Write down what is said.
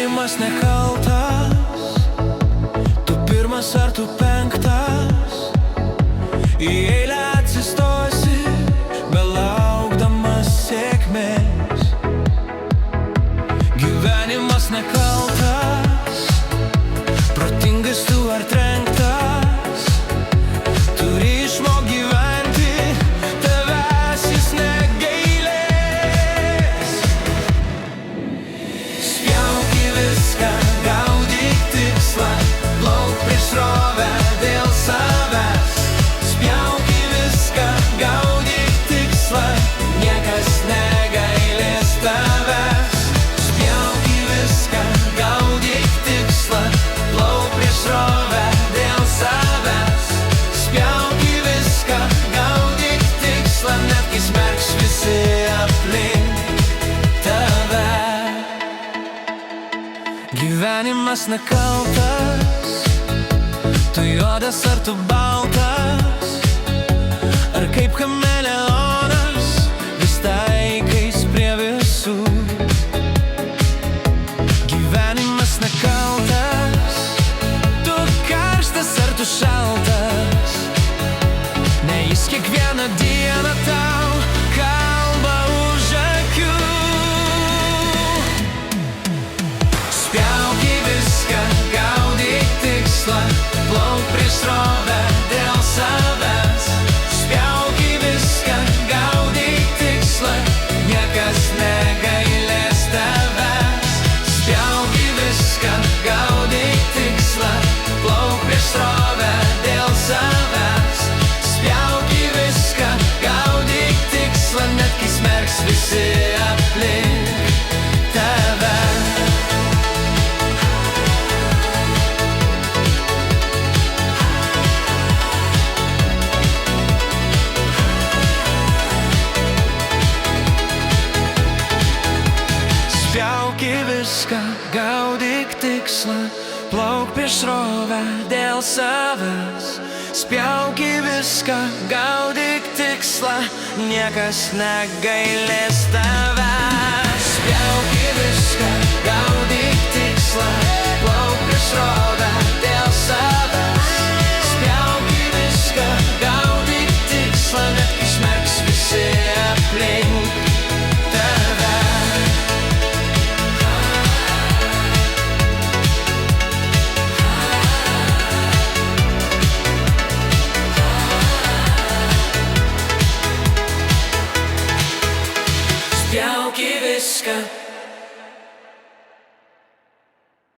Gyvenimas nekaltas, tu pirmas ar tu penktas, į eilę atsistosi, belaukdamas sėkmės. Gyvenimas nekaltas, protingas tu ar trenktas, turi išmok gyventi, tavęs jis negailės. Spjauk į viską, gaudyk tikslą, plauk prieš srovę dėl savęs. Spjauk į viską, gaudyk tikslą, niekas negailės tavęs. Spjauk į viską, gaudyk tikslą, plauk prieš srovę dėl savęs. Spjauk į viską, gaudyk tikslą, net kai smerks visi aplink tave. Gyvenimas nekaltas, tu juodas ar tu baltas, ar kaip chameleonas, vis taikais prie visų. Gyvenimas nekaltas, tu karštas ar tu šaltas, ne jis kiekvieną dieną tau kalba už akių. Spjauk į viską, gaudyk tikslą, plauk prieš srovę dėl savęs. Spjauk į viską, gaudyk tikslą, niekas negailės tavęs. Spjauk į viską, gaudyk tikslą, plauk prieš srovę dėl savęs. Spjauk į viską, gaudyk tikslą, net kai smerks visi aplink tave. Spjauk į viską, gaudyk tikslą, plauk prieš srovę dėl savęs. Spjauk į viską, gaudyk tikslą, niekas negailės tavęs. Spjauk į viską, gaudyk tikslą, plauk prieš srovę dėl savęs. Spjauk į viską, gaudyk tikslą, net kai smerks visi aplink tave. Spjauk į viską,